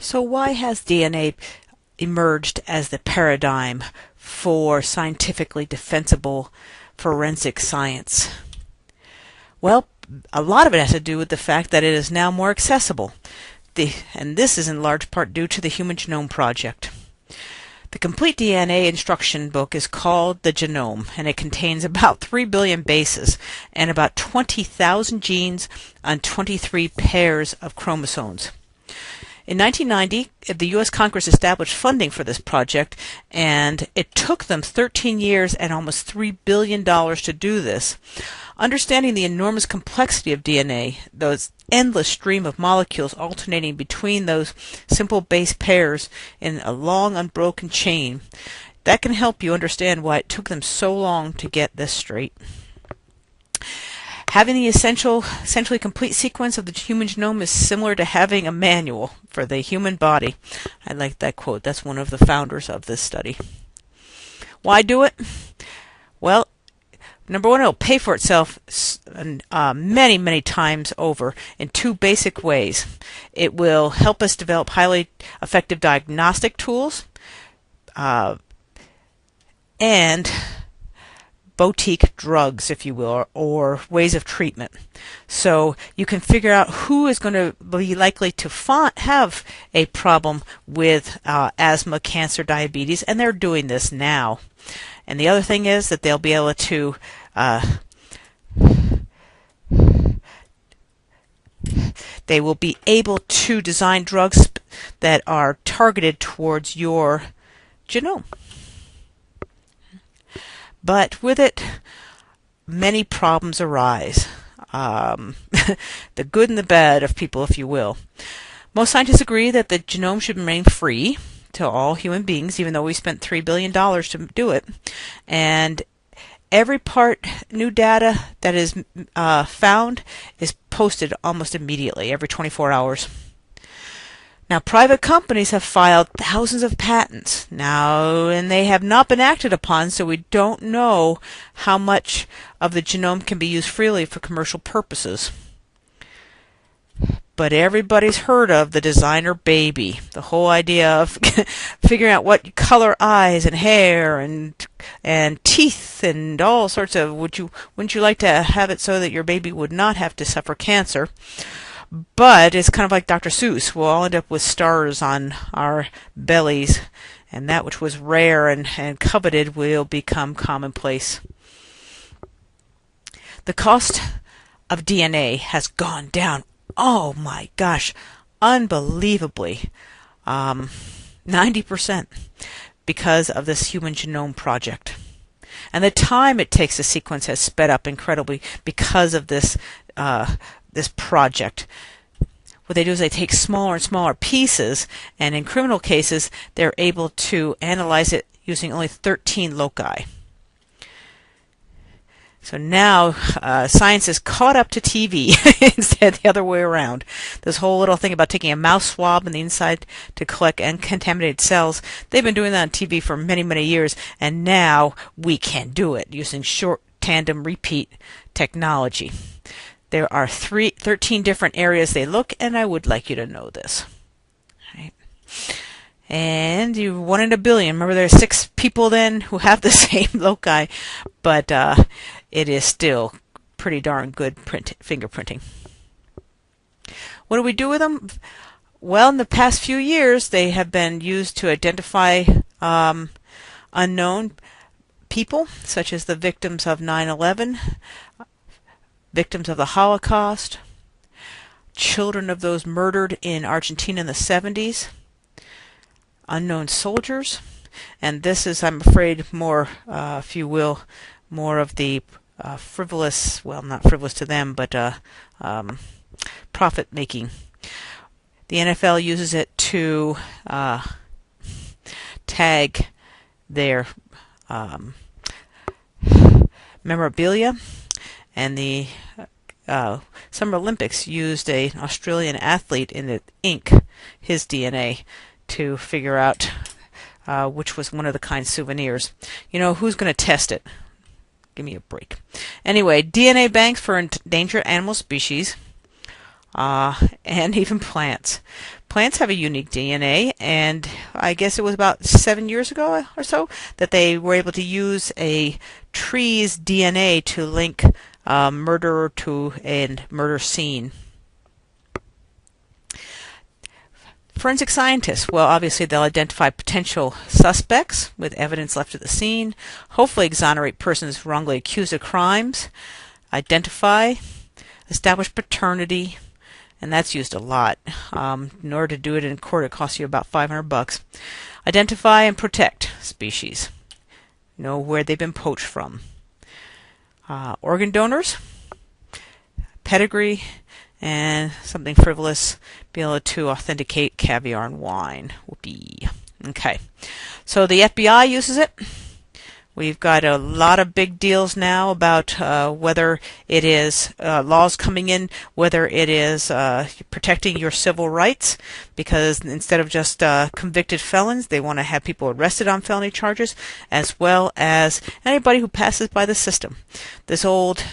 So why has DNA emerged as the paradigm for scientifically defensible forensic science? Well, a lot of it has to do with the fact that it is now more accessible. And this is in large part due to the Human Genome Project. The complete DNA instruction book is called The Genome, and it contains about 3 billion bases and about 20,000 genes on 23 pairs of chromosomes. In 1990, the U.S. Congress established funding for this project, and it took them 13 years and almost $3 billion to do this. Understanding the enormous complexity of DNA, those endless stream of molecules alternating between those simple base pairs in a long unbroken chain, that can help you understand why it took them so long to get this straight. Having the essentially complete sequence of the human genome is similar to having a manual for the human body. I like that quote. That's one of the founders of this study. Why do it? Well, number one, it'll pay for itself many, many times over in two basic ways. It will help us develop highly effective diagnostic tools and boutique drugs, if you will, or ways of treatment. So you can figure out who is going to be likely to have a problem with asthma, cancer, diabetes, and they're doing this now. And the other thing is that they'll be able to design drugs that are targeted towards your genome. But with it, many problems arise. The good and the bad of people, if you will. Most scientists agree that the genome should remain free to all human beings, even though we spent $3 billion to do it. And every new data that is found is posted almost immediately, every 24 hours. Now, private companies have filed thousands of patents now, and they have not been acted upon, so we don't know how much of the genome can be used freely for commercial purposes. But everybody's heard of the designer baby, the whole idea of figuring out what color eyes and hair and teeth and all sorts of. Wouldn't you like to have it so that your baby would not have to suffer cancer? But it's kind of like Dr. Seuss. We'll all end up with stars on our bellies, and that which was rare and coveted will become commonplace. The cost of DNA has gone down, oh my gosh, unbelievably, 90% because of this Human Genome Project. And the time it takes to sequence has sped up incredibly because of this project. What they do is they take smaller and smaller pieces, and in criminal cases, they're able to analyze it using only 13 loci. So now science is caught up to TV instead the other way around. This whole little thing about taking a mouse swab in the inside to collect uncontaminated cells, they've been doing that on TV for many, many years, and now we can do it using short tandem repeat technology. There are 13 different areas they look, and I would like you to know this. Right. And you 1 in a billion. Remember, there are 6 people then who have the same loci, but it is still pretty darn good fingerprinting. What do we do with them? Well, in the past few years, they have been used to identify unknown people, such as the victims of 9/11, victims of the Holocaust, children of those murdered in Argentina in the 70s, unknown soldiers, and this is, I'm afraid, more, if you will, more of the frivolous, well, not frivolous to them, but profit-making. The NFL uses it to tag their memorabilia, and the Summer Olympics used an Australian athlete in the ink, his DNA, to figure out which was one of the kind souvenirs. You know, who's going to test it? Give me a break. Anyway, DNA banks for endangered animal species and even plants. Plants have a unique DNA, and I guess it was about 7 years ago or so that they were able to use a tree's DNA to link murderer to a murder scene. Forensic scientists, well, obviously they'll identify potential suspects with evidence left at the scene, hopefully exonerate persons wrongly accused of crimes, identify, establish paternity, and that's used a lot. In order to do it in court, it costs you about $500. Identify and protect species. Know where they've been poached from. Organ donors, pedigree, and something frivolous, be able to authenticate caviar and wine. Whoopee. Okay, so the FBI uses it. We've got a lot of big deals now about whether it is laws coming in, whether it is protecting your civil rights, because instead of just convicted felons, they want to have people arrested on felony charges, as well as anybody who passes by the system. This old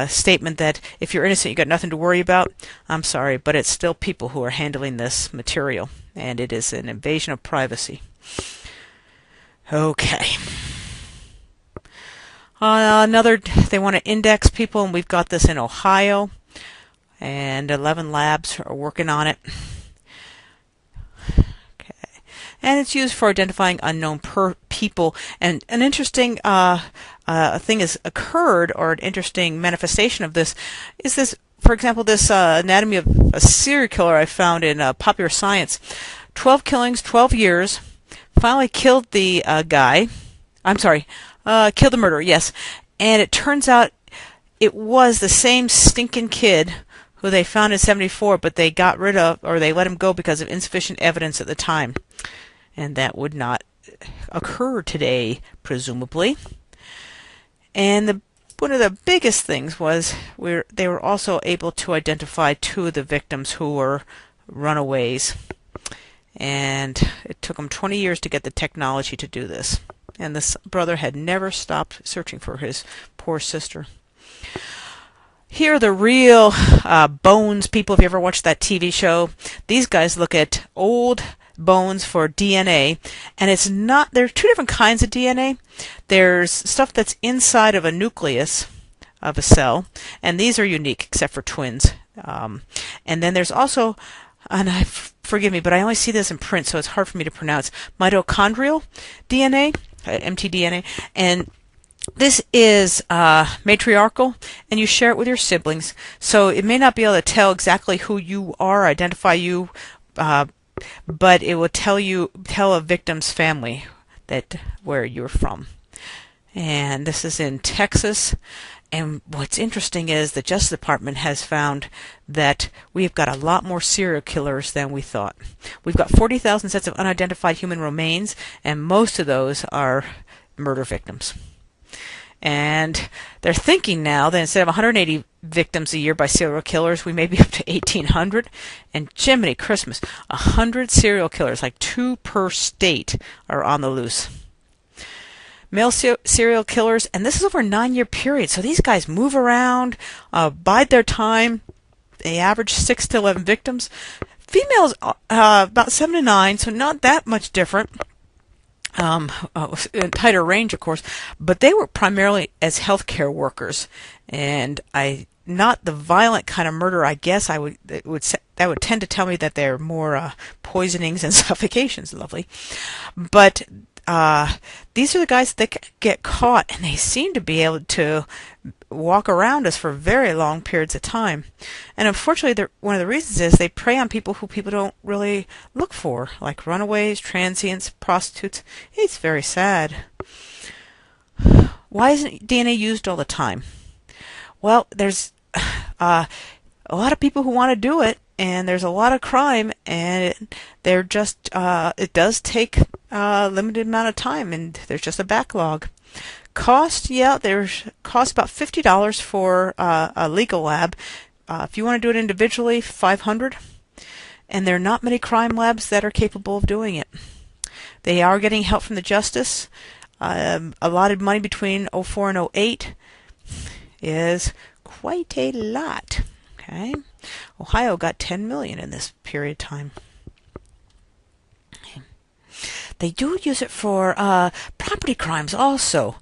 statement that if you're innocent, you got nothing to worry about. I'm sorry, but it's still people who are handling this material, and it is an invasion of privacy. Okay. They want to index people, and we've got this in Ohio, and 11 labs are working on it. Okay. And it's used for identifying unknown people. And an interesting thing has occurred, or an interesting manifestation of this, is this, for example, this anatomy of a serial killer I found in Popular Science. 12 killings, 12 years. Finally killed the guy. I'm sorry, killed the murderer, yes. And it turns out it was the same stinking kid who they found in 74, but they got rid of, or they let him go because of insufficient evidence at the time. And that would not occur today, presumably. And one of the biggest things was they were also able to identify 2 of the victims who were runaways. And it took him 20 years to get the technology to do this. And this brother had never stopped searching for his poor sister. Here are the real bones people. If you ever watched that TV show, these guys look at old bones for DNA, and it's not, there are 2 different kinds of DNA. There's stuff that's inside of a nucleus of a cell, and these are unique except for twins. And then there's also, and forgive me, but I only see this in print, so it's hard for me to pronounce, mitochondrial DNA, mtDNA, and this is matriarchal, and you share it with your siblings, so it may not be able to tell exactly who you are, identify you, but it will tell a victim's family where you're from. And this is in Texas. And what's interesting is the Justice Department has found that we've got a lot more serial killers than we thought. We've got 40,000 sets of unidentified human remains, and most of those are murder victims. And they're thinking now that instead of 180 victims a year by serial killers, we may be up to 1,800. And Jiminy Christmas, 100 serial killers, like 2 per state, are on the loose. Male serial killers, and this is over a 9-year period, so these guys move around, bide their time. They average 6 to 11 victims. Females, about 7 to 9, so not that much different. A tighter range, of course, but they were primarily as healthcare workers, and not the violent kind of murder. I guess that would tend to tell me that they're more poisonings and suffocations. Lovely, but these are the guys that get caught, and they seem to be able to walk around us for very long periods of time. And unfortunately, one of the reasons is they prey on people who people don't really look for, like runaways, transients, prostitutes. It's very sad. Why isn't DNA used all the time? Well, there's a lot of people who want to do it, and there's a lot of crime, and it does take a limited amount of time, and there's just a backlog. Cost, there's cost about $50 for a legal lab. If you want to do it individually, $500. And there are not many crime labs that are capable of doing it. They are getting help from the Justice. Allotted money between 2004 and 2008 is quite a lot. Okay. Ohio got $10 million in this period of time. They do use it for property crimes also.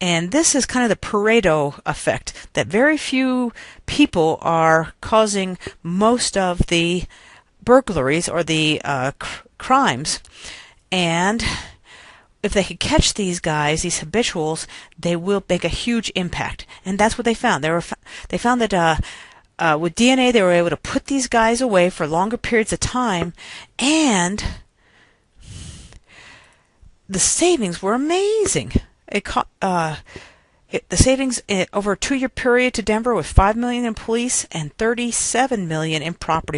And this is kind of the Pareto effect, that very few people are causing most of the burglaries or the crimes. And if they could catch these guys, these habituals, they will make a huge impact. And that's what they found. They found that with DNA, they were able to put these guys away for longer periods of time, and the savings were amazing. The savings over a 2-year period to Denver was $5 million in police and $37 million in property